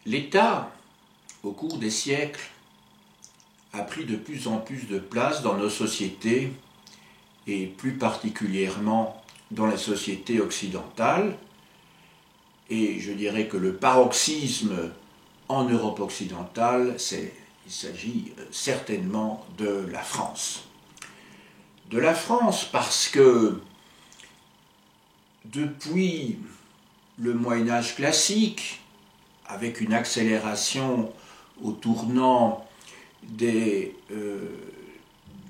L'État, au cours des siècles, a pris de plus en plus de place dans nos sociétés et plus particulièrement dans les sociétés occidentales. Et je dirais que le paroxysme en Europe occidentale, il s'agit certainement de la France. De la France parce que depuis le Moyen-Âge classique, avec une accélération au tournant des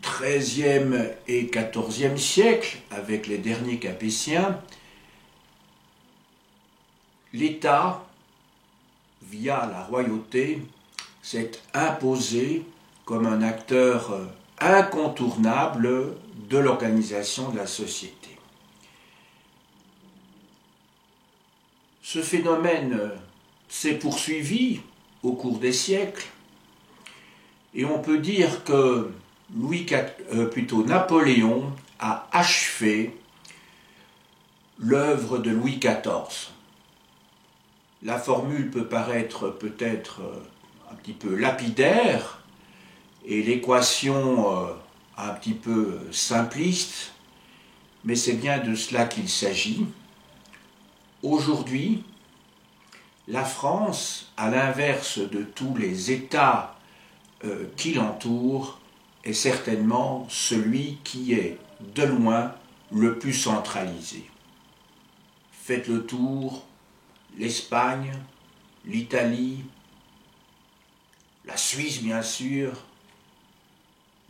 XIIIe et XIVe siècles, avec les derniers Capétiens, l'État, via la royauté, s'est imposé comme un acteur incontournable de l'organisation de la société. Ce phénomène s'est poursuivi au cours des siècles et on peut dire que Napoléon a achevé l'œuvre de Louis XIV. La formule peut paraître peut-être un petit peu lapidaire et l'équation un petit peu simpliste, mais c'est bien de cela qu'il s'agit. Aujourd'hui, la France, à l'inverse de tous les États qui l'entourent, est certainement celui qui est de loin le plus centralisé. Faites le tour, l'Espagne, l'Italie, la Suisse bien sûr,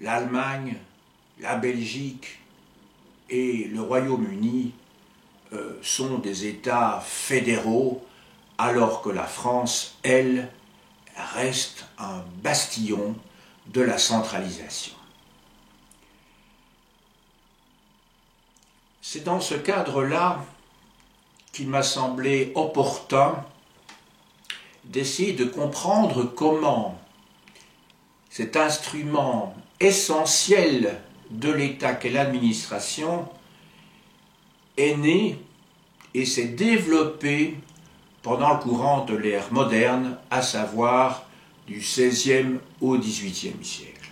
l'Allemagne, la Belgique et le Royaume-Uni sont des États fédéraux, alors que la France, elle, reste un bastion de la centralisation. C'est dans ce cadre-là qu'il m'a semblé opportun d'essayer de comprendre comment cet instrument essentiel de l'État qu'est l'administration est né et s'est développé pendant le courant de l'ère moderne, à savoir du XVIe au XVIIIe siècle.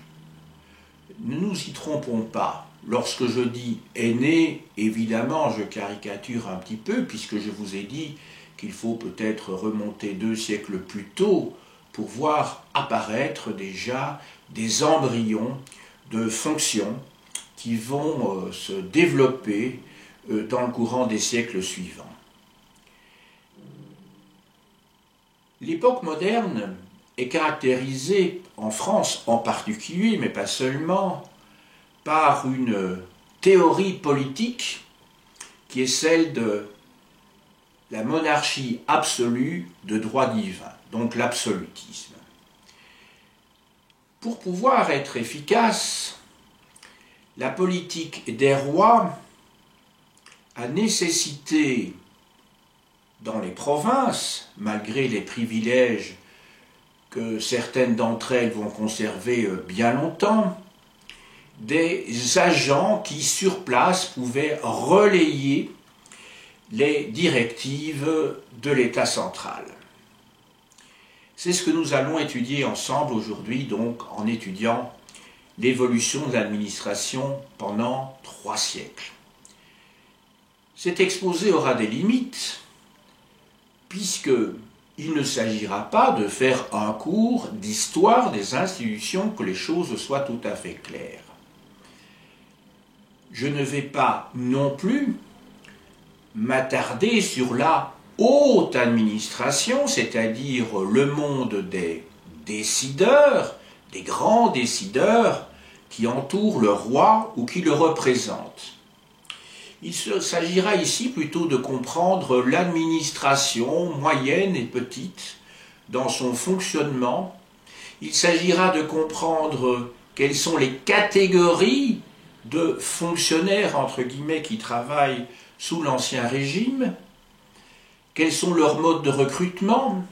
Ne nous y trompons pas. Lorsque je dis « est né », évidemment, je caricature un petit peu, puisque je vous ai dit qu'il faut peut-être remonter 2 siècles plus tôt pour voir apparaître déjà des embryons de fonctions qui vont se développer dans le courant des siècles suivants. L'époque moderne est caractérisée, en France en particulier, mais pas seulement, par une théorie politique qui est celle de la monarchie absolue de droit divin, donc l'absolutisme. Pour pouvoir être efficace, la politique des rois a nécessité, dans les provinces, malgré les privilèges que certaines d'entre elles vont conserver bien longtemps, des agents qui, sur place, pouvaient relayer les directives de l'État central. C'est ce que nous allons étudier ensemble aujourd'hui, donc en étudiant l'évolution de l'administration pendant 3 siècles. Cet exposé aura des limites, puisqu'il ne s'agira pas de faire un cours d'histoire des institutions, que les choses soient tout à fait claires. Je ne vais pas non plus m'attarder sur la haute administration, c'est-à-dire le monde des décideurs, des grands décideurs qui entourent le roi ou qui le représentent. Il s'agira ici plutôt de comprendre l'administration moyenne et petite dans son fonctionnement. Il s'agira de comprendre quelles sont les catégories de fonctionnaires, entre guillemets, qui travaillent sous l'Ancien Régime, quels sont leurs modes de recrutement,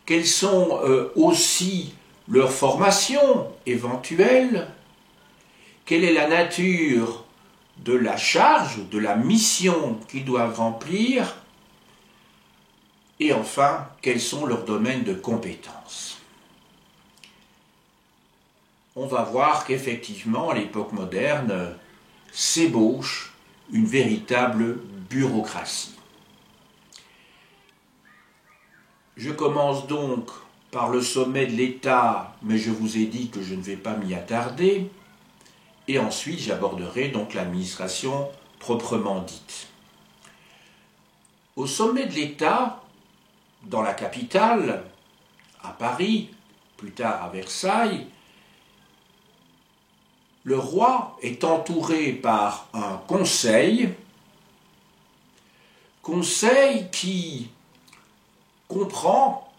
quelles sont aussi leurs formations éventuelles, quelle est la nature de la charge, de la mission qu'ils doivent remplir, Et enfin, quels sont leurs domaines de compétences? On va voir qu'effectivement, à l'époque moderne, s'ébauche une véritable bureaucratie. Je commence donc par le sommet de l'État, mais je vous ai dit que je ne vais pas m'y attarder, et ensuite j'aborderai donc l'administration proprement dite. Au sommet de l'État, dans la capitale, à Paris, plus tard à Versailles, le roi est entouré par un conseil qui comprend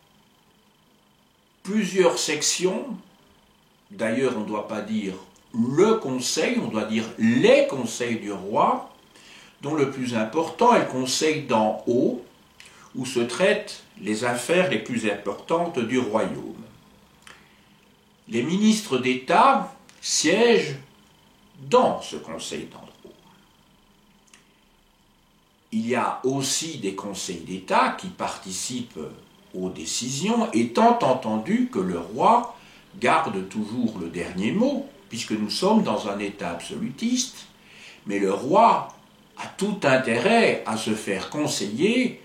plusieurs sections. D'ailleurs, on ne doit pas dire le conseil, on doit dire les conseils du roi, dont le plus important est le conseil d'en haut, où se traitent les affaires les plus importantes du royaume. Les ministres d'État siègent dans ce conseil d'en haut. Il y a aussi des conseils d'État qui participent aux décisions, étant entendu que le roi garde toujours le dernier mot, puisque nous sommes dans un État absolutiste, mais le roi a tout intérêt à se faire conseiller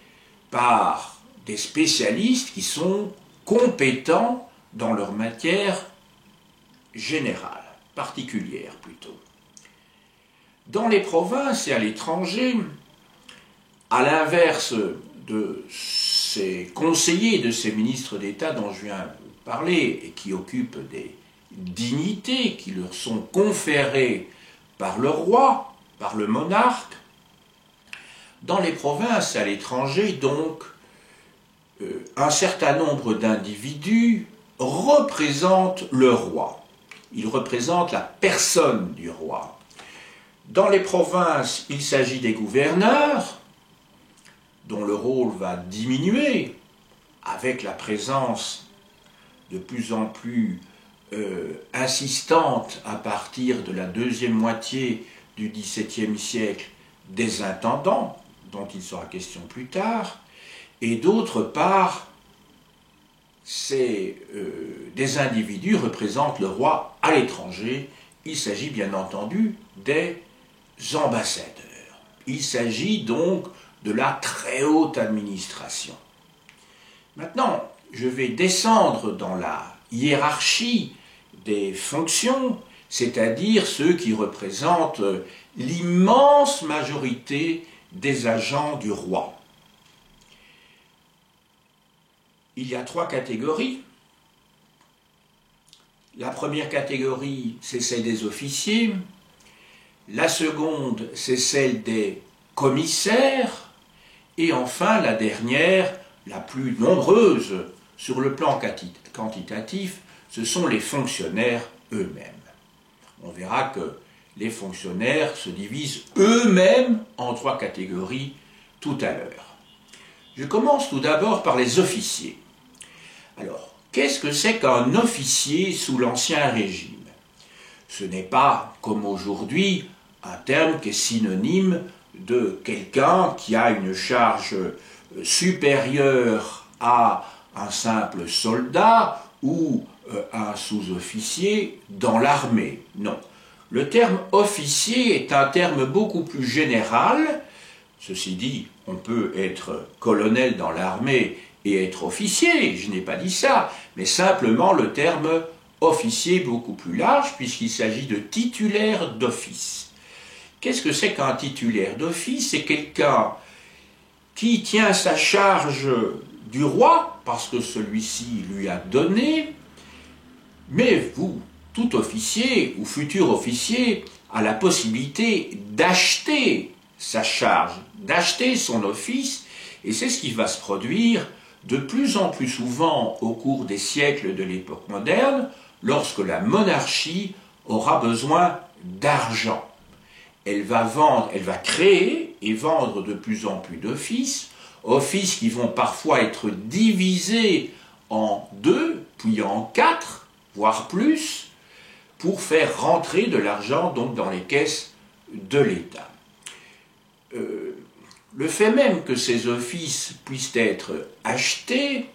par des spécialistes qui sont compétents dans leur matière générale, particulière plutôt. Dans les provinces et à l'étranger, à l'inverse de ces conseillers, de ces ministres d'État dont je viens de parler, et qui occupent des dignités qui leur sont conférées par le roi, par le monarque, dans les provinces et à l'étranger, donc, un certain nombre d'individus représentent le roi. Ils représentent la personne du roi. Dans les provinces, il s'agit des gouverneurs, dont le rôle va diminuer avec la présence de plus en plus insistante à partir de la deuxième moitié du XVIIe siècle des intendants, dont il sera question plus tard, et d'autre part, des individus représentent le roi à l'étranger. Il s'agit bien entendu des ambassadeurs. Il s'agit donc de la très haute administration. Maintenant, je vais descendre dans la hiérarchie des fonctions, c'est-à-dire ceux qui représentent l'immense majorité des agents du roi. Il y a 3 catégories. La première catégorie, c'est celle des officiers. La seconde, c'est celle des commissaires. Et enfin, la dernière, la plus nombreuse sur le plan quantitatif, ce sont les fonctionnaires eux-mêmes. On verra que les fonctionnaires se divisent eux-mêmes en 3 catégories tout à l'heure. Je commence tout d'abord par les officiers. Alors, qu'est-ce que c'est qu'un officier sous l'Ancien Régime? Ce n'est pas, comme aujourd'hui, un terme qui est synonyme de quelqu'un qui a une charge supérieure à un simple soldat ou un sous-officier dans l'armée. Non. Le terme officier est un terme beaucoup plus général. Ceci dit, on peut être colonel dans l'armée et être officier, je n'ai pas dit ça, mais simplement le terme officier est beaucoup plus large puisqu'il s'agit de titulaire d'office. Qu'est-ce que c'est qu'un titulaire d'office? C'est quelqu'un qui tient sa charge du roi, parce que celui-ci lui a donné, mais vous, tout officier ou futur officier, a la possibilité d'acheter sa charge, d'acheter son office, et c'est ce qui va se produire de plus en plus souvent au cours des siècles de l'époque moderne, lorsque la monarchie aura besoin d'argent. Elle va créer et vendre de plus en plus d'offices, offices qui vont parfois être divisés en 2, puis en 4, voire plus, pour faire rentrer de l'argent donc dans les caisses de l'État. le fait même que ces offices puissent être achetés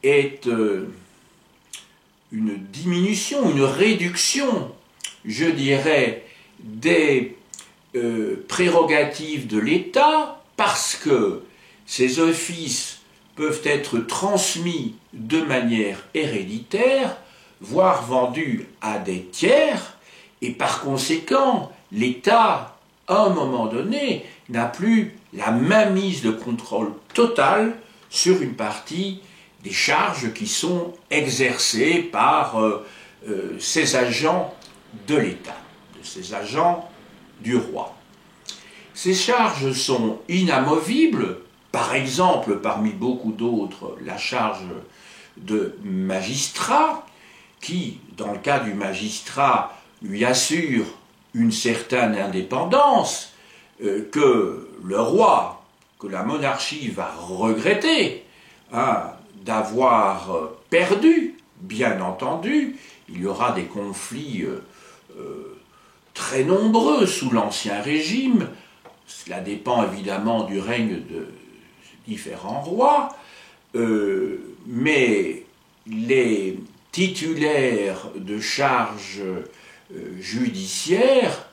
est une diminution, une réduction, je dirais, des prérogatives de l'État, parce que ces offices peuvent être transmis de manière héréditaire, voire vendus à des tiers, et par conséquent, l'État, à un moment donné, n'a plus la mainmise de contrôle total sur une partie des charges qui sont exercées par ces agents de l'État, de ces agents du roi. Ces charges sont inamovibles, par exemple, parmi beaucoup d'autres, la charge de magistrat, qui, dans le cas du magistrat, lui assure une certaine indépendance, que le roi, que la monarchie va regretter d'avoir perdu, bien entendu. Il y aura des conflits très nombreux sous l'Ancien Régime. Cela dépend évidemment du règne de différents rois, mais les titulaires de charges judiciaires,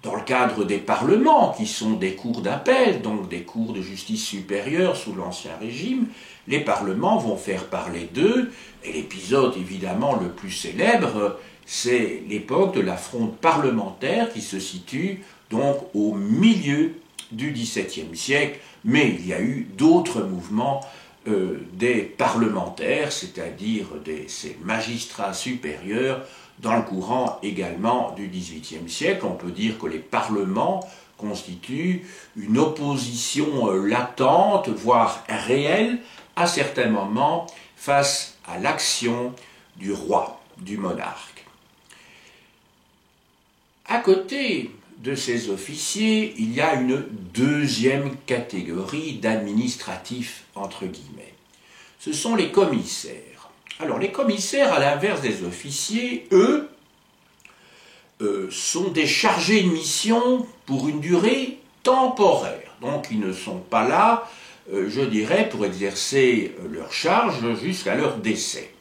dans le cadre des parlements, qui sont des cours d'appel, donc des cours de justice supérieure sous l'Ancien Régime, les parlements vont faire parler d'eux, et l'épisode évidemment le plus célèbre, c'est l'époque de la fronde parlementaire qui se situe donc au milieu du XVIIe siècle, mais il y a eu d'autres mouvements des parlementaires, c'est-à-dire ces magistrats supérieurs, dans le courant également du XVIIIe siècle. On peut dire que les parlements constituent une opposition latente, voire réelle, à certains moments, face à l'action du roi, du monarque. À côté de ces officiers, il y a une deuxième catégorie d'administratifs, entre guillemets. Ce sont les commissaires. Alors, les commissaires, à l'inverse des officiers, eux, sont des chargés de mission pour une durée temporaire. Donc, ils ne sont pas là, je dirais, pour exercer leur charge jusqu'à leur décès.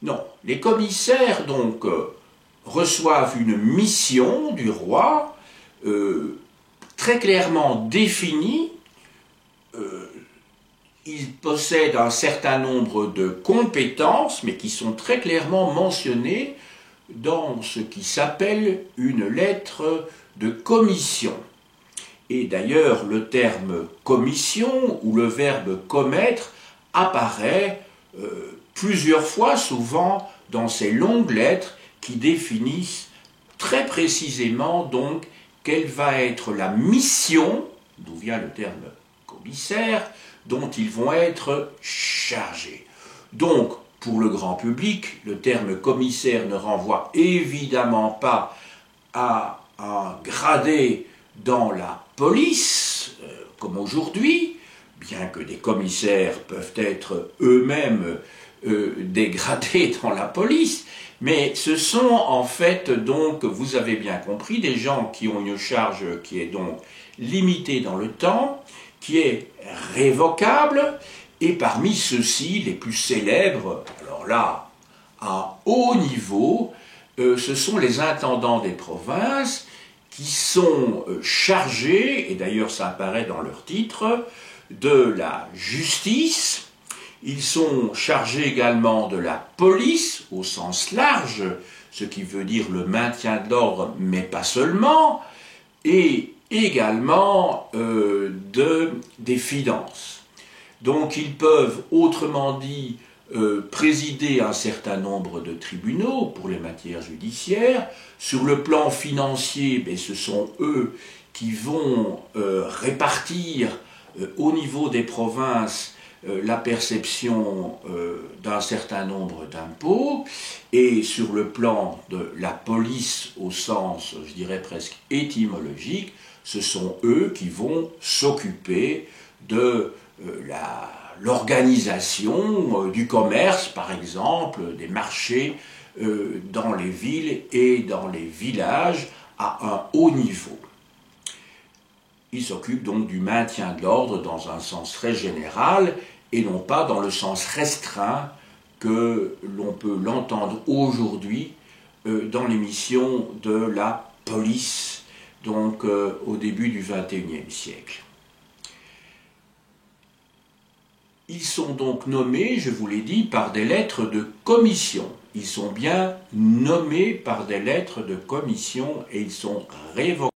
Non, les commissaires, donc, reçoivent une mission du roi très clairement définie. Ils possèdent un certain nombre de compétences, mais qui sont très clairement mentionnées dans ce qui s'appelle une lettre de commission. Et d'ailleurs, le terme commission ou le verbe commettre apparaît plusieurs fois, souvent, dans ces longues lettres qui définissent très précisément donc quelle va être la mission, d'où vient le terme commissaire, dont ils vont être chargés. Donc, pour le grand public, le terme commissaire ne renvoie évidemment pas à un gradé dans la police, comme aujourd'hui, bien que des commissaires peuvent être eux-mêmes dégradés dans la police, mais ce sont en fait donc, vous avez bien compris, des gens qui ont une charge qui est donc limitée dans le temps, qui est révocable, et parmi ceux-ci, les plus célèbres, alors là, à haut niveau, ce sont les intendants des provinces qui sont chargés, et d'ailleurs ça apparaît dans leur titre, de la justice. Ils sont chargés également de la police, au sens large, ce qui veut dire le maintien de l'ordre, mais pas seulement, et également des finances. Donc ils peuvent, autrement dit, présider un certain nombre de tribunaux pour les matières judiciaires. Sur le plan financier, ce sont eux qui vont répartir au niveau des provinces la perception d'un certain nombre d'impôts, et sur le plan de la police au sens, je dirais presque étymologique, ce sont eux qui vont s'occuper de l'organisation du commerce, par exemple, des marchés dans les villes et dans les villages à un haut niveau. il s'occupe donc du maintien de l'ordre dans un sens très général et non pas dans le sens restreint que l'on peut l'entendre aujourd'hui dans les missions de la police, donc au début du XXIe siècle. Ils sont donc nommés, je vous l'ai dit, par des lettres de commission. Ils sont bien nommés par des lettres de commission et ils sont révoqués.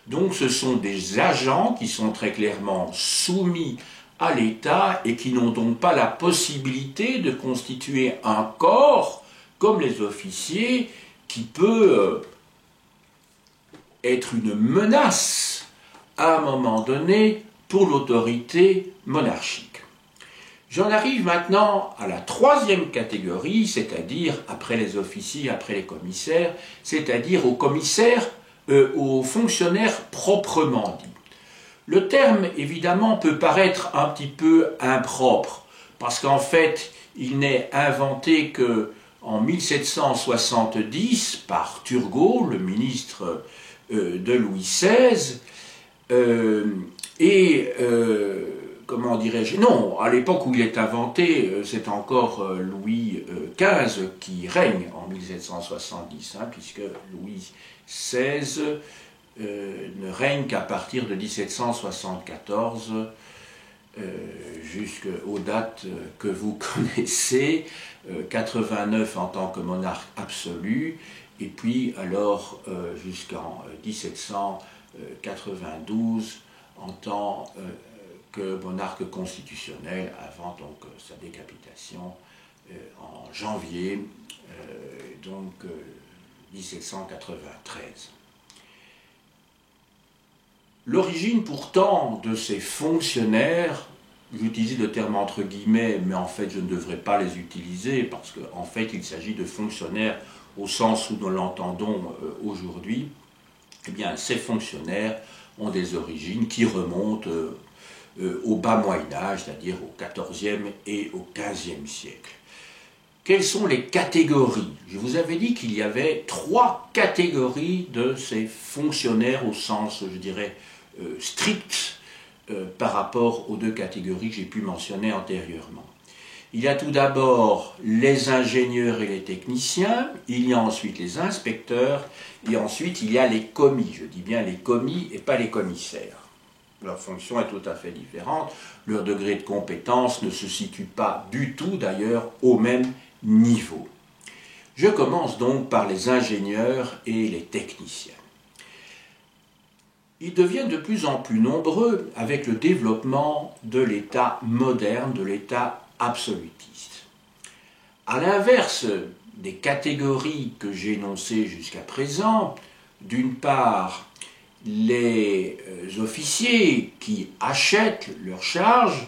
Donc ce sont des agents qui sont très clairement soumis à l'État et qui n'ont donc pas la possibilité de constituer un corps comme les officiers qui peut être une menace à un moment donné pour l'autorité monarchique. J'en arrive maintenant à la troisième catégorie, c'est-à-dire après les officiers, après les commissaires, c'est-à-dire aux commissaires, aux fonctionnaires proprement dit. Le terme, évidemment, peut paraître un petit peu impropre, parce qu'en fait, il n'est inventé qu'en 1770 par Turgot, le ministre de Louis XVI, comment dirais-je, non, à l'époque où il est inventé, c'est encore Louis XV qui règne en 1770, puisque Louis XVI ne règne qu'à partir de 1774, jusqu'aux dates que vous connaissez, 89 en tant que monarque absolu, et puis alors jusqu'en 1792 en tant que monarque constitutionnel, avant donc sa décapitation en janvier 1793. L'origine pourtant de ces fonctionnaires, j'utilise le terme entre guillemets, mais en fait je ne devrais pas les utiliser parce qu'en fait il s'agit de fonctionnaires au sens où nous l'entendons aujourd'hui. Eh bien ces fonctionnaires ont des origines qui remontent au bas Moyen-Âge, c'est-à-dire au XIVe et au XVe siècle. Quelles sont les catégories? Je vous avais dit qu'il y avait 3 catégories de ces fonctionnaires au sens, je dirais, strict par rapport aux 2 catégories que j'ai pu mentionner antérieurement. Il y a tout d'abord les ingénieurs et les techniciens, il y a ensuite les inspecteurs, et ensuite il y a les commis. Je dis bien les commis et pas les commissaires. Leur fonction est tout à fait différente, leur degré de compétence ne se situe pas du tout d'ailleurs au même niveau. Je commence donc par les ingénieurs et les techniciens. Ils deviennent de plus en plus nombreux avec le développement de l'État moderne, de l'État absolutiste. À l'inverse des catégories que j'ai énoncées jusqu'à présent, d'une part, les officiers qui achètent leurs charges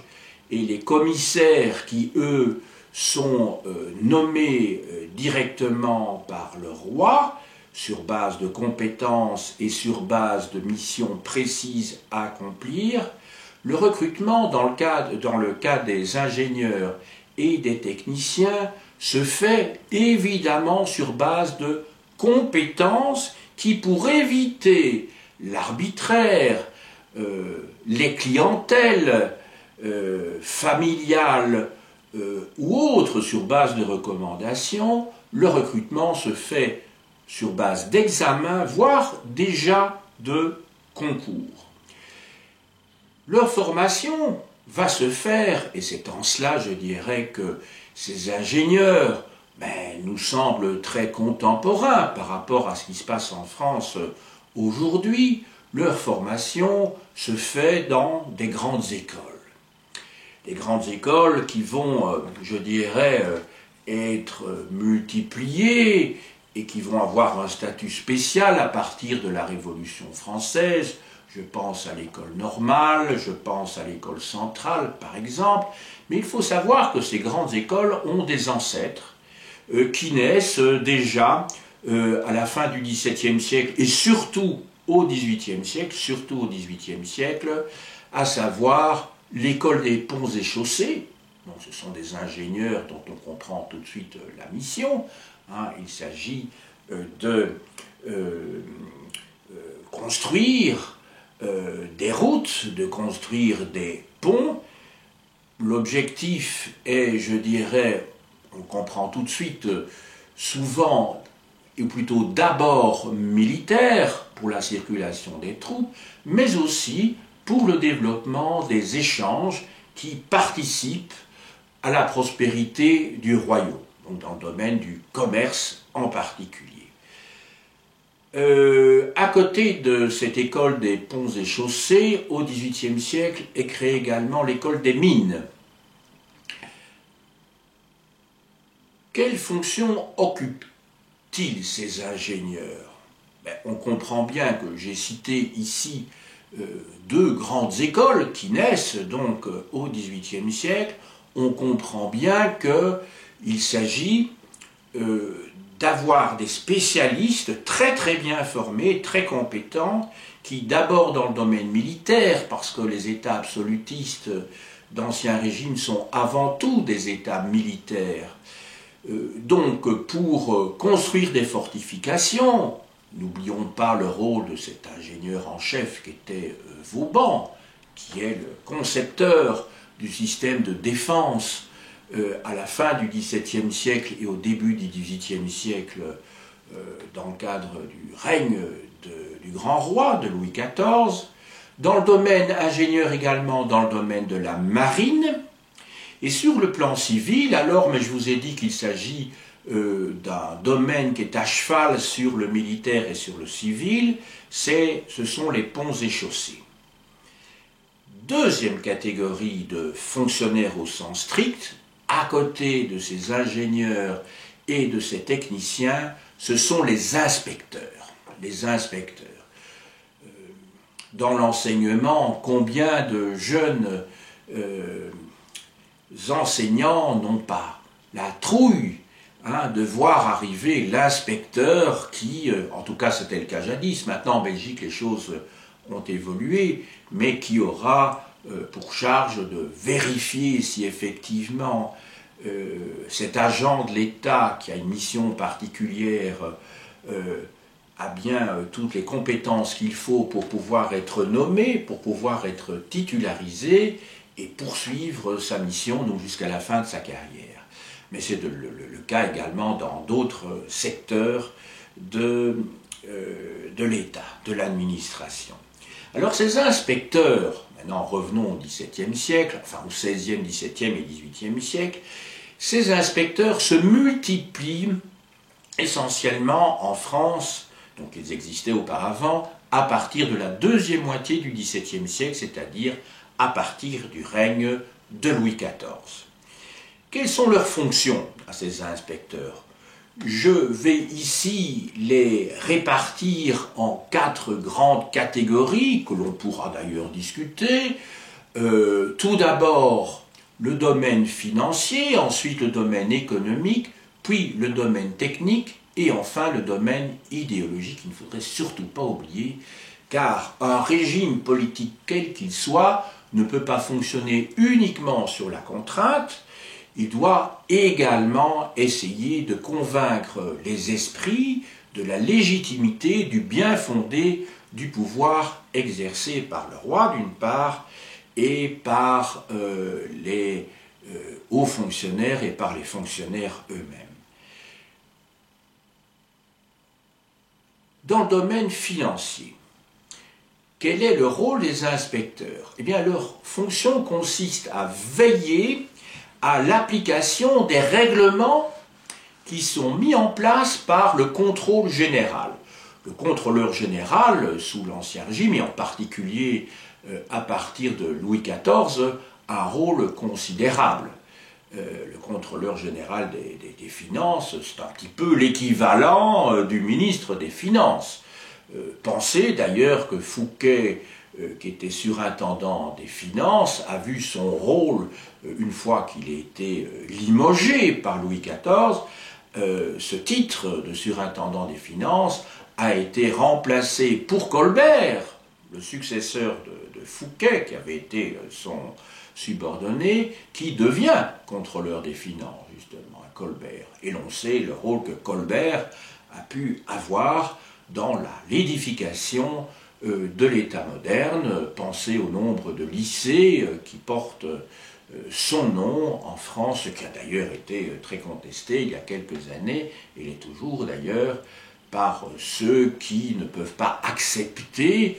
et les commissaires qui, eux, sont nommés directement par le roi sur base de compétences et sur base de missions précises à accomplir. Le recrutement dans le cas des ingénieurs et des techniciens se fait évidemment sur base de compétences qui, pour éviter l'arbitraire, les clientèles familiales ou autres sur base de recommandations, le recrutement se fait sur base d'examens, voire déjà de concours. Leur formation va se faire, et c'est en cela, je dirais, que ces ingénieurs nous semblent très contemporains par rapport à ce qui se passe en France aujourd'hui. Leur formation se fait dans des grandes écoles. Des grandes écoles qui vont, je dirais, être multipliées et qui vont avoir un statut spécial à partir de la Révolution française. Je pense à l'école normale, je pense à l'école centrale, par exemple. Mais il faut savoir que ces grandes écoles ont des ancêtres qui naissent déjà à la fin du XVIIe siècle et surtout au XVIIIe siècle, à savoir l'école des ponts et chaussées. Donc ce sont des ingénieurs dont on comprend tout de suite la mission. Il s'agit de construire des routes, de construire des ponts. L'objectif est, je dirais, on comprend tout de suite, souvent, ou plutôt d'abord militaire pour la circulation des troupes, mais aussi pour le développement des échanges qui participent à la prospérité du royaume, donc dans le domaine du commerce en particulier. À côté de cette école des ponts et chaussées, au XVIIIe siècle est créée également l'école des mines. Quelle fonction occupent-ils ces ingénieurs? On comprend bien que j'ai cité ici deux grandes écoles qui naissent donc au XVIIIe siècle. On comprend bien qu'il s'agit d'avoir des spécialistes très très bien formés, très compétents, qui d'abord dans le domaine militaire, parce que les États absolutistes d'Ancien Régime sont avant tout des États militaires, donc pour construire des fortifications, n'oublions pas le rôle de cet ingénieur en chef qui était Vauban, qui est le concepteur du système de défense à la fin du XVIIe siècle et au début du XVIIIe siècle dans le cadre du règne du grand roi, de Louis XIV, dans le domaine ingénieur également, dans le domaine de la marine, et sur le plan civil, alors, mais je vous ai dit qu'il s'agit d'un domaine qui est à cheval sur le militaire et sur le civil, ce sont les ponts et chaussées. Deuxième catégorie de fonctionnaires au sens strict, à côté de ces ingénieurs et de ces techniciens, ce sont les inspecteurs. Les inspecteurs. Dans l'enseignement, combien de jeunes enseignants n'ont pas la trouille de voir arriver l'inspecteur qui, en tout cas c'était le cas jadis, maintenant en Belgique les choses ont évolué, mais qui aura pour charge de vérifier si effectivement cet agent de l'État qui a une mission particulière a bien toutes les compétences qu'il faut pour pouvoir être nommé, pour pouvoir être titularisé et poursuivre sa mission donc jusqu'à la fin de sa carrière. Mais c'est le cas également dans d'autres secteurs de l'État, de l'administration. Alors ces inspecteurs, maintenant revenons au XVIIe siècle, enfin au XVIe, XVIIe et XVIIIe siècle, ces inspecteurs se multiplient essentiellement en France, donc ils existaient auparavant, à partir de la deuxième moitié du XVIIe siècle, c'est-à-dire à partir du règne de Louis XIV. Quelles sont leurs fonctions à ces inspecteurs? Je vais ici les répartir en 4 grandes catégories, que l'on pourra d'ailleurs discuter. Tout d'abord, le domaine financier, ensuite le domaine économique, puis le domaine technique, et enfin le domaine idéologique, qu'il ne faudrait surtout pas oublier, car un régime politique quel qu'il soit ne peut pas fonctionner uniquement sur la contrainte. Il doit également essayer de convaincre les esprits de la légitimité, du bien fondé du pouvoir exercé par le roi d'une part et par les hauts fonctionnaires et par les fonctionnaires eux-mêmes. Dans le domaine financier, quel est le rôle des inspecteurs? Eh bien, leur fonction consiste à veiller à l'application des règlements qui sont mis en place par le contrôle général. Le contrôleur général, sous l'Ancien Régime, et en particulier à partir de Louis XIV, a un rôle considérable. Le contrôleur général des finances, c'est un petit peu l'équivalent du ministre des Finances. Pensez d'ailleurs que Fouquet, qui était surintendant des finances, a vu son rôle, une fois qu'il a été limogé par Louis XIV, ce titre de surintendant des finances a été remplacé pour Colbert, le successeur de Fouquet, qui avait été son subordonné, qui devient contrôleur des finances, justement, à Colbert. Et l'on sait le rôle que Colbert a pu avoir dans l'édification de l'État moderne. Pensez au nombre de lycées qui portent son nom en France, ce qui a d'ailleurs été très contesté il y a quelques années, et l'est toujours d'ailleurs, par ceux qui ne peuvent pas accepter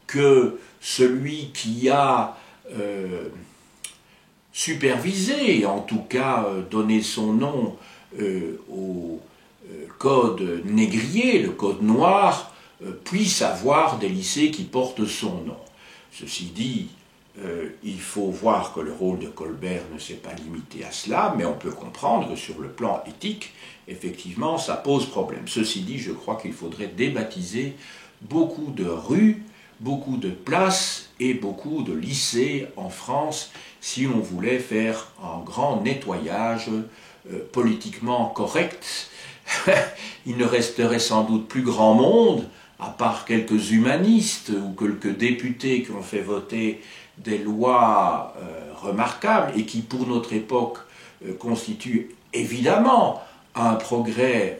que celui qui a supervisé, en tout cas donné son nom au code négrier, le code noir, puisse avoir des lycées qui portent son nom. Ceci dit, il faut voir que le rôle de Colbert ne s'est pas limité à cela, mais on peut comprendre que sur le plan éthique, effectivement, ça pose problème. Ceci dit, je crois qu'il faudrait débaptiser beaucoup de rues, beaucoup de places et beaucoup de lycées en France si l'on voulait faire un grand nettoyage politiquement correct. Il ne resterait sans doute plus grand monde, à part quelques humanistes ou quelques députés qui ont fait voter des lois remarquables et qui, pour notre époque, constituent évidemment un progrès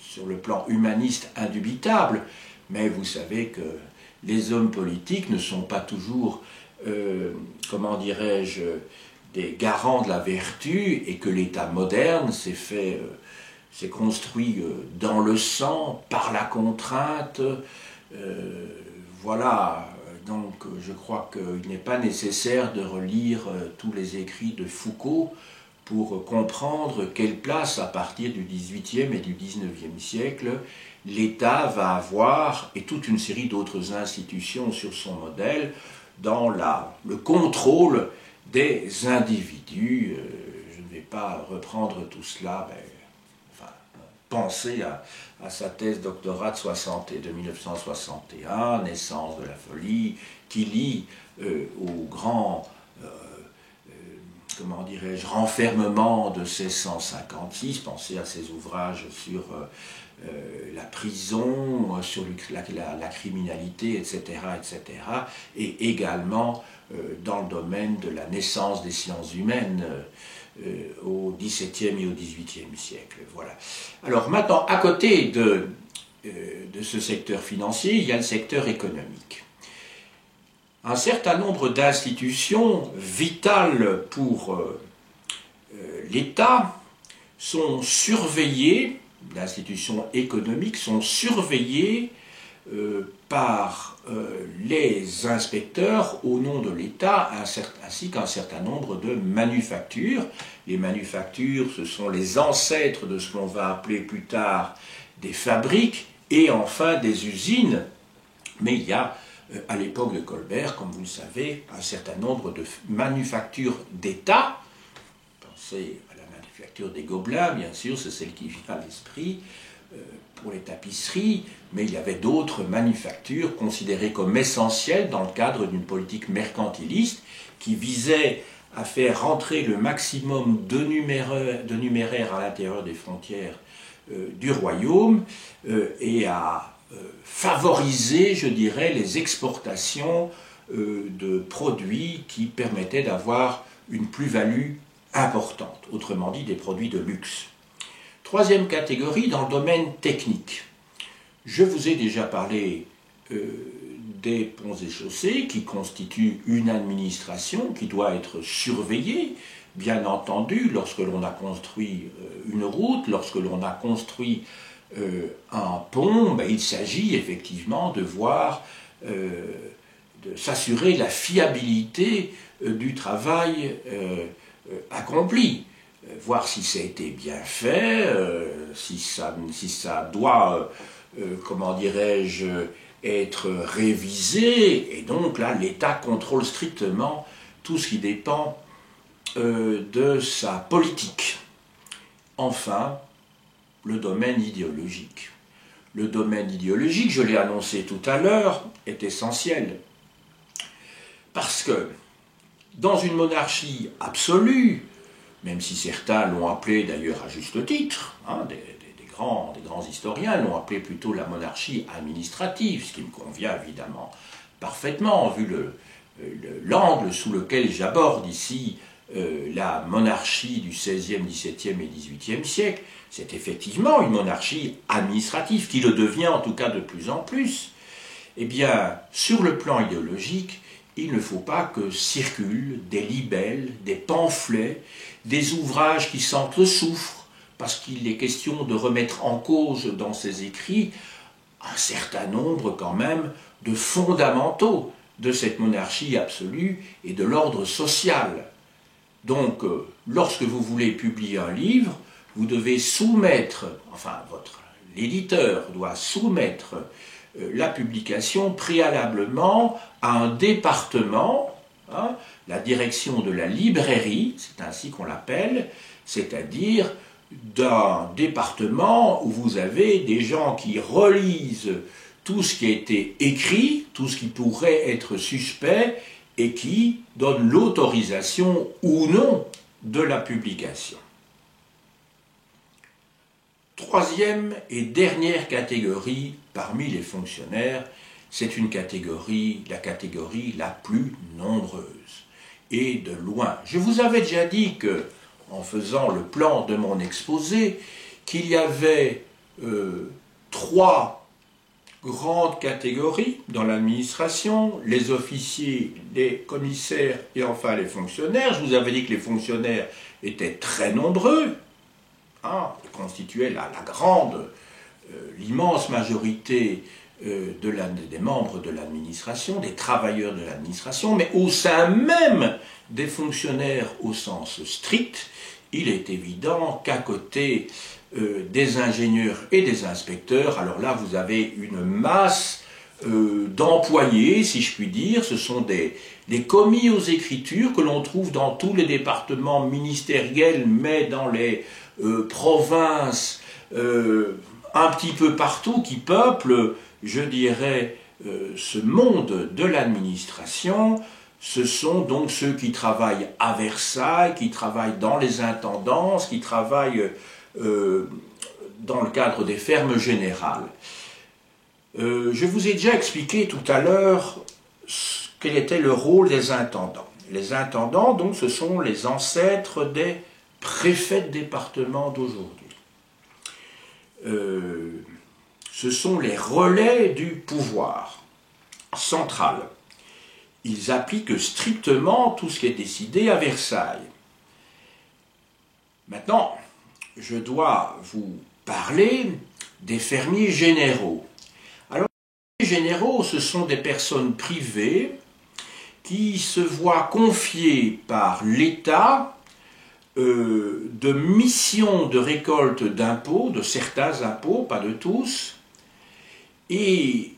sur le plan humaniste indubitable, mais vous savez que les hommes politiques ne sont pas toujours, comment dirais-je, des garants de la vertu, et que l'État moderne s'est construit dans le sang, par la contrainte. Voilà, donc je crois qu'il n'est pas nécessaire de relire tous les écrits de Foucault pour comprendre quelle place, à partir du XVIIIe et du XIXe siècle, l'État va avoir, et toute une série d'autres institutions sur son modèle, dans le contrôle des individus. Je ne vais pas reprendre tout cela, mais pensez à sa thèse doctorat de 1961, Naissance de la folie, qui lie au grand, comment dirais-je, renfermement de 1656, pensez à ses ouvrages sur la prison, sur la criminalité, etc., etc., et également dans le domaine de la naissance des sciences humaines, au XVIIe et au XVIIIe siècle. Voilà. Alors maintenant, à côté de ce secteur financier, il y a le secteur économique. Un certain nombre d'institutions vitales pour l'État sont surveillées, d'institutions économiques sont surveillées par les inspecteurs au nom de l'État, ainsi qu'un certain nombre de manufactures. Les manufactures, ce sont les ancêtres de ce qu'on va appeler plus tard des fabriques, et enfin des usines. Mais il y a, à l'époque de Colbert, comme vous le savez, un certain nombre de manufactures d'État. Pensez à la manufacture des Gobelins, bien sûr, c'est celle qui vient à l'esprit, pour les tapisseries, mais il y avait d'autres manufactures considérées comme essentielles dans le cadre d'une politique mercantiliste qui visait à faire rentrer le maximum de numéraires à l'intérieur des frontières du royaume et à favoriser, je dirais, les exportations de produits qui permettaient d'avoir une plus-value importante, autrement dit des produits de luxe. Troisième catégorie, dans le domaine technique. Je vous ai déjà parlé des ponts et chaussées qui constituent une administration qui doit être surveillée, bien entendu, lorsque l'on a construit une route, lorsque l'on a construit un pont, ben, il s'agit effectivement de voir, de s'assurer la fiabilité du travail accompli. Voir si ça a été bien fait, si ça doit, comment dirais-je, être révisé, et donc là, l'État contrôle strictement tout ce qui dépend de sa politique. Enfin, le domaine idéologique. Le domaine idéologique, je l'ai annoncé tout à l'heure, est essentiel. Parce que, dans une monarchie absolue, même si certains l'ont appelé d'ailleurs à juste titre, hein, des grands historiens l'ont appelé plutôt la monarchie administrative, ce qui me convient évidemment parfaitement, vu l'angle sous lequel j'aborde ici la monarchie du XVIe, XVIIe et XVIIIe siècle. C'est effectivement une monarchie administrative, qui le devient en tout cas de plus en plus, eh bien, sur le plan idéologique, il ne faut pas que circulent des libelles, des pamphlets, des ouvrages qui sentent le soufre, parce qu'il est question de remettre en cause dans ces écrits un certain nombre quand même de fondamentaux de cette monarchie absolue et de l'ordre social. Donc, lorsque vous voulez publier un livre, vous devez soumettre, enfin l'éditeur doit soumettre la publication préalablement à un département, hein, la direction de la librairie, c'est ainsi qu'on l'appelle, c'est-à-dire d'un département où vous avez des gens qui relisent tout ce qui a été écrit, tout ce qui pourrait être suspect, et qui donnent l'autorisation ou non de la publication. Troisième et dernière catégorie parmi les fonctionnaires, c'est une catégorie, la catégorie la plus nombreuse, et de loin. Je vous avais déjà dit que, en faisant le plan de mon exposé, qu'il y avait trois grandes catégories dans l'administration, les officiers, les commissaires et enfin les fonctionnaires. Je vous avais dit que les fonctionnaires étaient très nombreux, hein, constituaient l'immense majorité des membres de l'administration, des travailleurs de l'administration, mais au sein même des fonctionnaires au sens strict, il est évident qu'à côté des ingénieurs et des inspecteurs, alors là vous avez une masse d'employés, si je puis dire, ce sont des commis aux écritures que l'on trouve dans tous les départements ministériels, mais dans les provinces, un petit peu partout, qui peuplent, je dirais, ce monde de l'administration. Ce sont donc ceux qui travaillent à Versailles, qui travaillent dans les intendances, qui travaillent dans le cadre des fermes générales. Je vous ai déjà expliqué tout à l'heure quel était le rôle des intendants. Les intendants, donc, ce sont les ancêtres des préfets de département d'aujourd'hui. Ce sont les relais du pouvoir central. Ils appliquent strictement tout ce qui est décidé à Versailles. Maintenant, je dois vous parler des fermiers généraux. Alors, les fermiers généraux, ce sont des personnes privées qui se voient confier par l'État de missions de récolte d'impôts, de certains impôts, pas de tous, et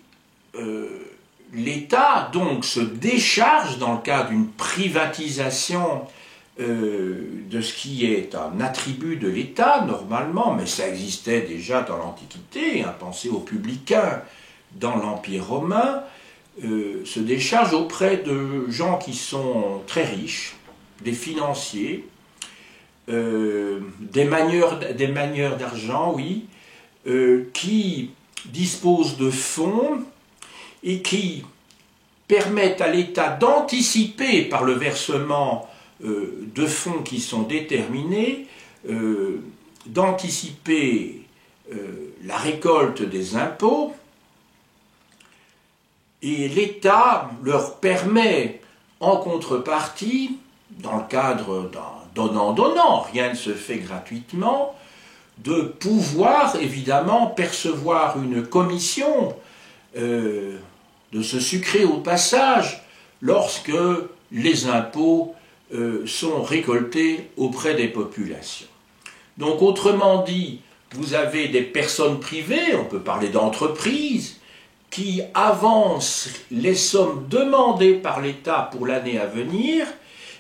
l'État donc se décharge dans le cadre d'une privatisation de ce qui est un attribut de l'État normalement, mais ça existait déjà dans l'Antiquité, hein, pensez aux publicains dans l'Empire romain, se décharge auprès de gens qui sont très riches, des financiers, des manieurs d'argent, oui, qui disposent de fonds et qui permettent à l'État d'anticiper par le versement de fonds qui sont déterminés, d'anticiper la récolte des impôts, et l'État leur permet en contrepartie, dans le cadre d'un donnant-donnant, rien ne se fait gratuitement, de pouvoir évidemment percevoir une commission, de se sucrer au passage lorsque les impôts sont récoltés auprès des populations. Donc autrement dit, vous avez des personnes privées, on peut parler d'entreprises, qui avancent les sommes demandées par l'État pour l'année à venir,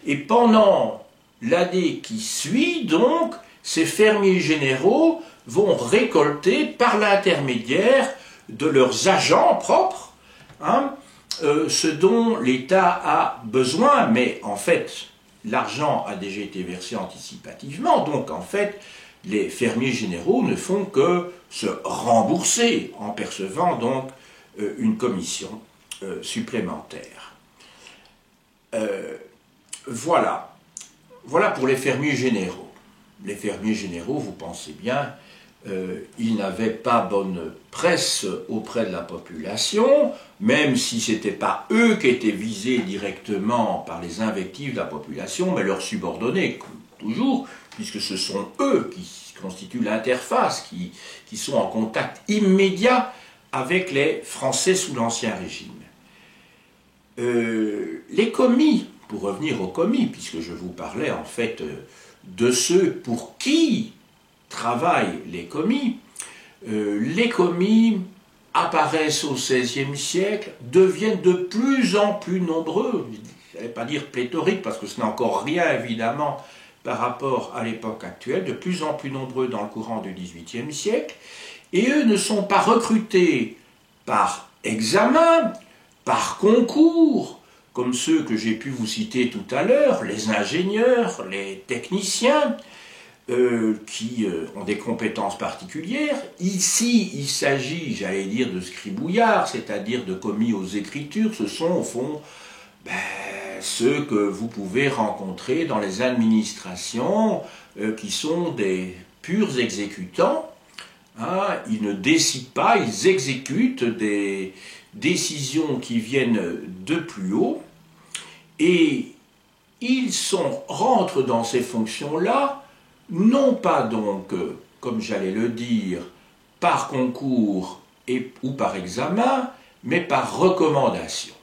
et pendant l'année qui suit, donc, ces fermiers généraux vont récolter par l'intermédiaire de leurs agents propres, hein, ce dont l'État a besoin, mais en fait, l'argent a déjà été versé anticipativement, donc en fait, les fermiers généraux ne font que se rembourser en percevant donc une commission supplémentaire. Voilà pour les fermiers généraux. Les fermiers généraux, vous pensez bien ils n'avaient pas bonne presse auprès de la population, même si ce n'était pas eux qui étaient visés directement par les invectives de la population, mais leurs subordonnés, toujours, puisque ce sont eux qui constituent l'interface, qui sont en contact immédiat avec les Français sous l'Ancien Régime. Les commis, pour revenir aux commis, puisque je vous parlais en fait de ceux pour qui travaillent les commis apparaissent au XVIe siècle, deviennent de plus en plus nombreux, je ne vais pas dire pléthoriques parce que ce n'est encore rien évidemment par rapport à l'époque actuelle, de plus en plus nombreux dans le courant du XVIIIe siècle, et eux ne sont pas recrutés par examen, par concours, comme ceux que j'ai pu vous citer tout à l'heure, les ingénieurs, les techniciens, qui ont des compétences particulières. Ici, il s'agit, j'allais dire, de scribouillards, c'est-à-dire de commis aux écritures. Ce sont, au fond, ceux que vous pouvez rencontrer dans les administrations, qui sont des purs exécutants. Hein, ils ne décident pas, ils exécutent des décisions qui viennent de plus haut, et ils rentrent dans ces fonctions-là, non pas donc, comme j'allais le dire, par concours ou par examen, mais par recommandation.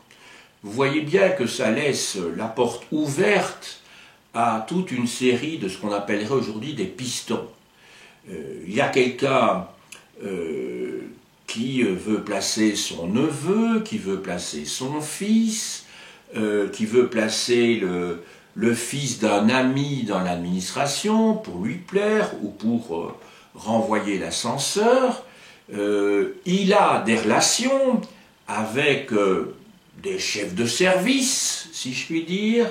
Vous voyez bien que ça laisse la porte ouverte à toute une série de ce qu'on appellerait aujourd'hui des pistons. Il y a quelqu'un qui veut placer son neveu, qui veut placer son fils, qui veut placer le fils d'un ami dans l'administration pour lui plaire ou pour renvoyer l'ascenseur. Il a des relations avec des chefs de service, si je puis dire,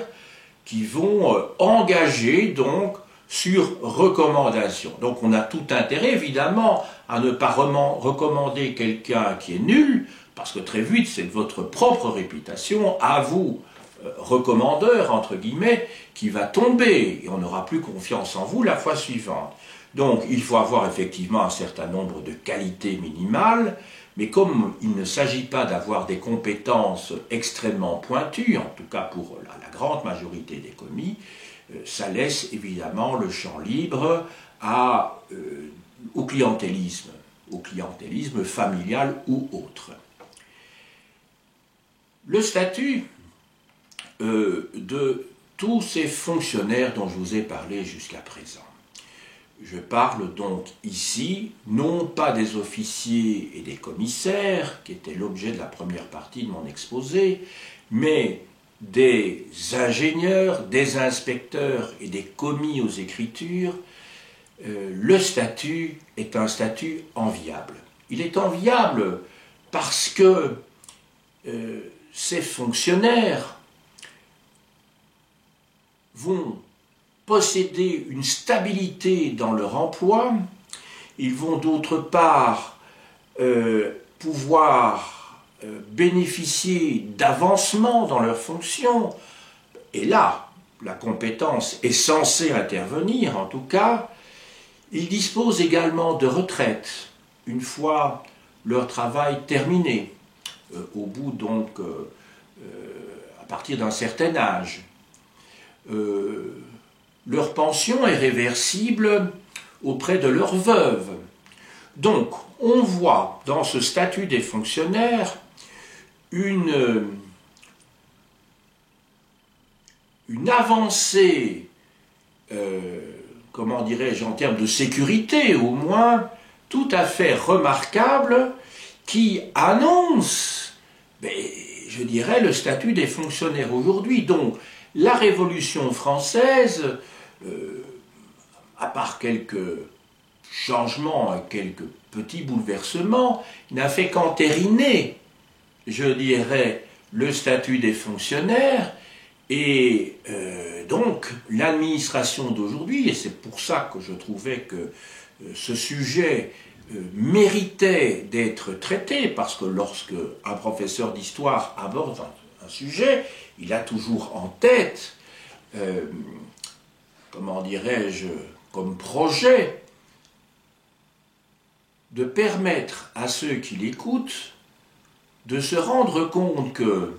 qui vont engager donc sur recommandation. Donc on a tout intérêt évidemment à ne pas recommander quelqu'un qui est nul, parce que très vite c'est votre propre réputation, à vous, recommandeur, entre guillemets, qui va tomber, et on n'aura plus confiance en vous la fois suivante. Donc il faut avoir effectivement un certain nombre de qualités minimales, mais comme il ne s'agit pas d'avoir des compétences extrêmement pointues, en tout cas pour la grande majorité des commis, ça laisse évidemment le champ libre au clientélisme familial ou autre. Le statut de tous ces fonctionnaires dont je vous ai parlé jusqu'à présent. Je parle donc ici, non pas des officiers et des commissaires, qui étaient l'objet de la première partie de mon exposé, mais des ingénieurs, des inspecteurs et des commis aux écritures. Le statut est un statut enviable. Il est enviable parce que ces fonctionnaires vont posséder une stabilité dans leur emploi, ils vont d'autre part pouvoir bénéficier d'avancement dans leurs fonctions, et là, la compétence est censée intervenir, en tout cas. Ils disposent également de retraite, une fois leur travail terminé, au bout donc, à partir d'un certain âge. Leur pension est réversible auprès de leur veuve. Donc, on voit dans ce statut des fonctionnaires une avancée, comment dirais-je, en termes de sécurité au moins, tout à fait remarquable, qui annonce, je dirais, le statut des fonctionnaires aujourd'hui. Donc, la Révolution française, à part quelques changements et quelques petits bouleversements, n'a fait qu'entériner, je dirais, le statut des fonctionnaires, et donc l'administration d'aujourd'hui, et c'est pour ça que je trouvais que ce sujet méritait d'être traité, parce que lorsque un professeur d'histoire aborde un sujet, il a toujours en tête, comment dirais-je, comme projet, de permettre à ceux qui l'écoutent de se rendre compte que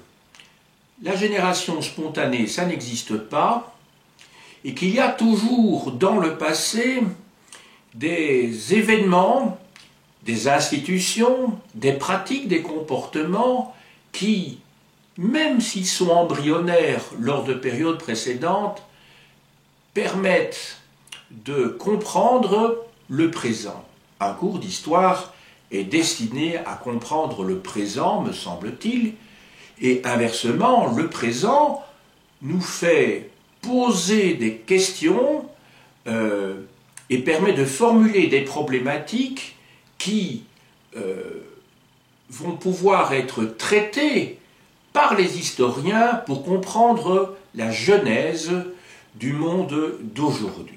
la génération spontanée, ça n'existe pas, et qu'il y a toujours dans le passé des événements, des institutions, des pratiques, des comportements qui, même s'ils sont embryonnaires lors de périodes précédentes, permettent de comprendre le présent. Un cours d'histoire est destiné à comprendre le présent, me semble-t-il, et inversement, le présent nous fait poser des questions et permet de formuler des problématiques qui vont pouvoir être traitées par les historiens pour comprendre la genèse du monde d'aujourd'hui.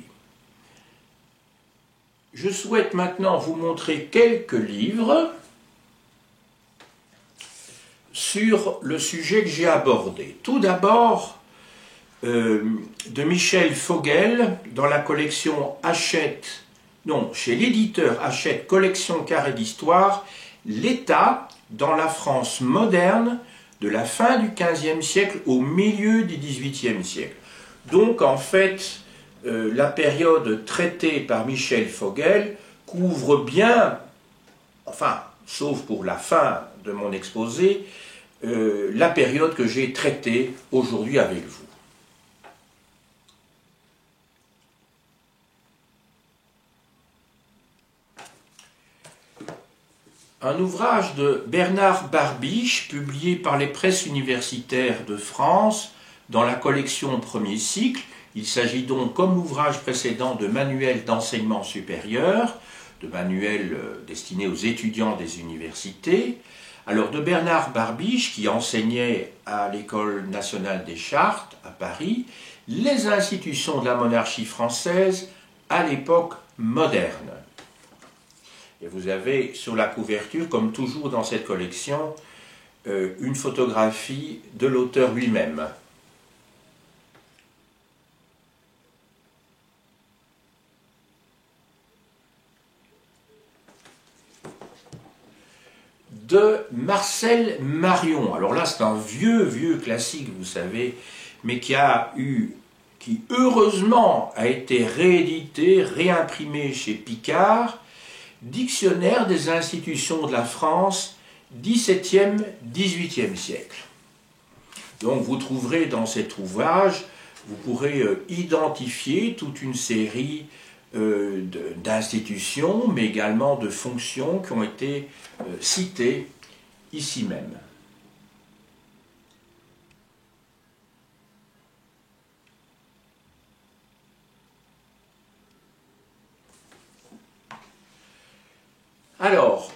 Je souhaite maintenant vous montrer quelques livres sur le sujet que j'ai abordé. Tout d'abord, de Michel Fogel, dans la collection Hachette, non, chez l'éditeur Hachette, collection Carré d'Histoire, l'État dans la France moderne de la fin du XVe siècle au milieu du XVIIIe siècle. Donc, en fait, la période traitée par Michel Fogel couvre bien, enfin, sauf pour la fin de mon exposé, la période que j'ai traitée aujourd'hui avec vous. Un ouvrage de Bernard Barbiche, publié par les presses universitaires de France, dans la collection Premier cycle. Il s'agit donc, comme l'ouvrage précédent, de manuels d'enseignement supérieur, de manuels destinés aux étudiants des universités. Alors, de Bernard Barbiche, qui enseignait à l'École nationale des chartes, à Paris, les institutions de la monarchie française à l'époque moderne. Et vous avez sur la couverture, comme toujours dans cette collection, une photographie de l'auteur lui-même. De Marcel Marion. Alors là, c'est un vieux classique, vous savez, mais qui heureusement a été réédité, réimprimé chez Picard, Dictionnaire des institutions de la France, XVIIe, XVIIIe siècle. Donc vous trouverez dans cet ouvrage, vous pourrez identifier toute une série d'institutions, mais également de fonctions qui ont été citées ici même. Alors,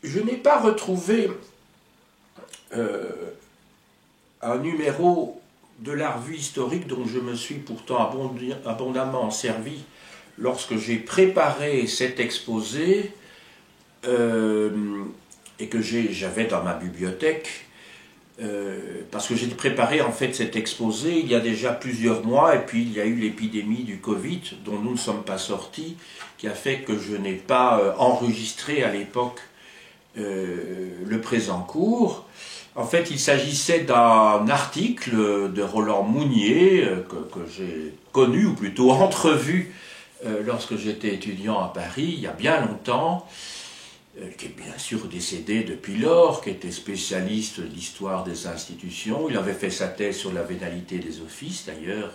je n'ai pas retrouvé un numéro de la revue historique dont je me suis pourtant abondamment servi lorsque j'ai préparé cet exposé et que j'avais dans ma bibliothèque, parce que j'ai préparé en fait cet exposé il y a déjà plusieurs mois, et puis il y a eu l'épidémie du Covid dont nous ne sommes pas sortis, qui a fait que je n'ai pas enregistré à l'époque le présent cours. En fait, il s'agissait d'un article de Roland Mounier que j'ai connu, ou plutôt entrevu, lorsque j'étais étudiant à Paris, il y a bien longtemps, qui est bien sûr décédé depuis lors, qui était spécialiste de l'histoire des institutions. Il avait fait sa thèse sur la vénalité des offices, d'ailleurs,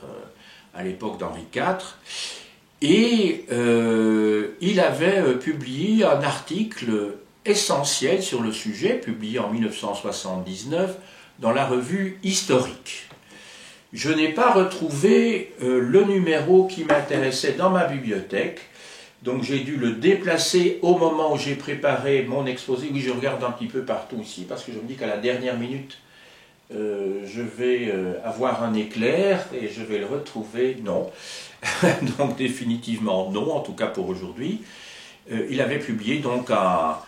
à l'époque d'Henri IV. Et il avait publié un article essentiel sur le sujet, publié en 1979 dans la revue Historique. Je n'ai pas retrouvé le numéro qui m'intéressait dans ma bibliothèque, donc j'ai dû le déplacer au moment où j'ai préparé mon exposé. Oui, je regarde un petit peu partout ici, parce que je me dis qu'à la dernière minute, je vais avoir un éclair et je vais le retrouver. Non. Donc définitivement non, en tout cas pour aujourd'hui. Il avait publié donc un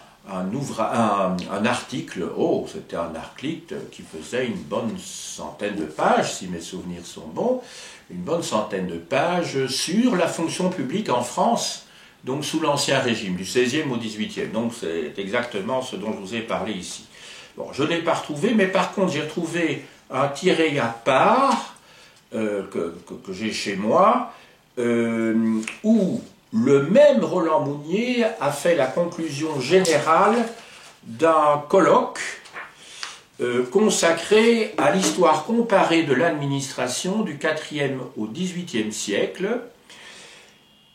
article, c'était un article qui faisait une bonne centaine de pages, si mes souvenirs sont bons, une bonne centaine de pages sur la fonction publique en France donc sous l'Ancien Régime, du XVIe au XVIIIe. Donc c'est exactement ce dont je vous ai parlé ici. Bon, je ne l'ai pas retrouvé, mais par contre j'ai retrouvé un tiré à part que j'ai chez moi, où le même Roland Mounier a fait la conclusion générale d'un colloque consacré à l'histoire comparée de l'administration du IVe au XVIIIe siècle.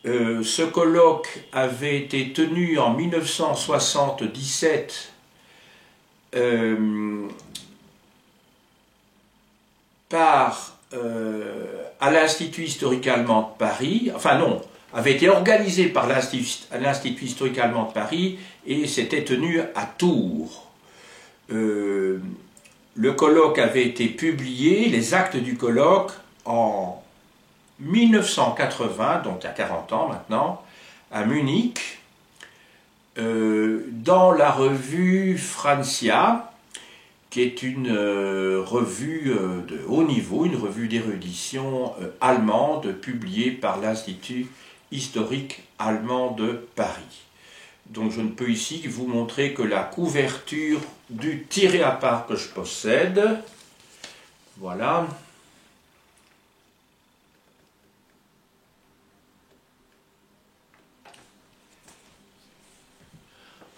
Ce colloque avait été tenu en 1977 à l'Institut historique allemand de Paris, enfin non, avait été organisé par l'Institut historique allemand de Paris et s'était tenu à Tours. Le colloque avait été publié, les actes du colloque, en 1980, donc il y a 40 ans maintenant, à Munich, dans la revue Francia, qui est une revue de haut niveau, une revue d'érudition allemande publiée par l'Institut historique allemand de Paris. Donc je ne peux ici vous montrer que la couverture du tiré à part que je possède. Voilà.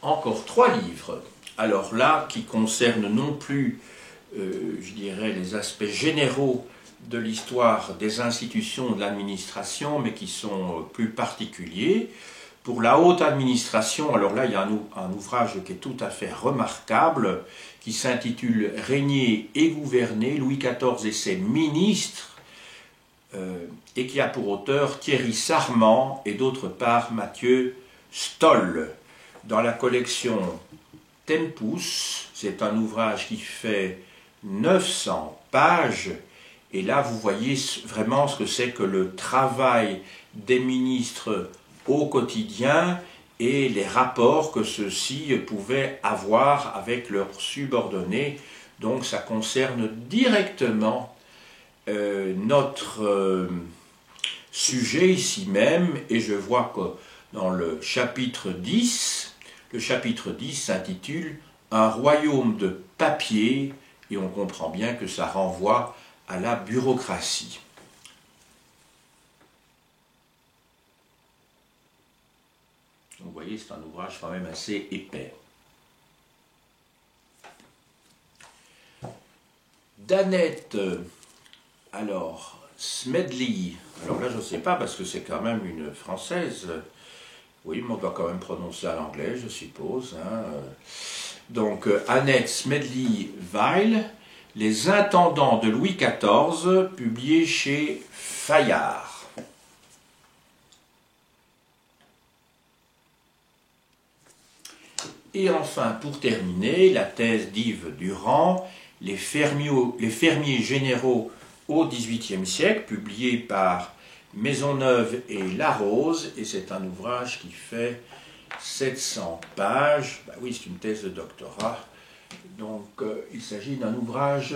Encore 3 livres. Alors là, qui concernent non plus, je dirais, les aspects généraux de l'histoire des institutions de l'administration, mais qui sont plus particuliers. Pour la haute administration, alors là, il y a un ouvrage qui est tout à fait remarquable, qui s'intitule « Régner et gouverner, Louis XIV et ses ministres », et qui a pour auteur Thierry Sarment et d'autre part Mathieu Stoll. Dans la collection Tempus, c'est un ouvrage qui fait 900 pages, et là vous voyez vraiment ce que c'est que le travail des ministres au quotidien et les rapports que ceux-ci pouvaient avoir avec leurs subordonnés. Donc ça concerne directement notre sujet ici même, et je vois que dans le chapitre 10 s'intitule « Un royaume de papier » et on comprend bien que ça renvoie à la bureaucratie. Donc vous voyez, c'est un ouvrage quand même assez épais. D'Annette, alors, Smedley, alors là je ne sais pas parce que c'est quand même une française, oui, mais on doit quand même prononcer à l'anglais, je suppose. Hein. Donc, Annette Smedley-Weil, Les intendants de Louis XIV, publié chez Fayard. Et enfin, pour terminer, la thèse d'Yves Durand, les fermiers généraux au XVIIIe siècle, publié par Maisonneuve et Larose, et c'est un ouvrage qui fait 700 pages. Ben oui, c'est une thèse de doctorat. Donc, il s'agit d'un ouvrage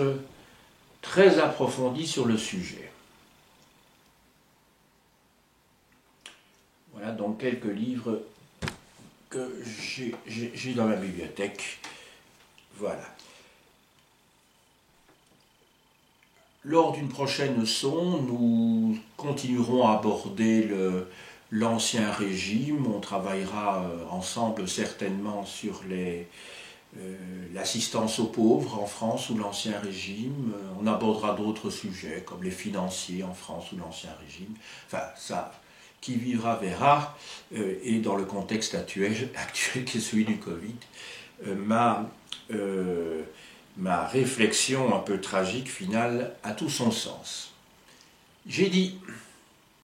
très approfondi sur le sujet. Voilà donc quelques livres que j'ai dans ma bibliothèque. Voilà. Lors d'une prochaine leçon, nous continuerons à aborder l'Ancien Régime. On travaillera ensemble certainement sur l'assistance aux pauvres en France sous l'Ancien Régime. On abordera d'autres sujets comme les financiers en France sous l'Ancien Régime. Enfin, ça, qui vivra verra. Et dans le contexte actuel qui est celui du Covid, ma réflexion un peu tragique finale a tout son sens. J'ai dit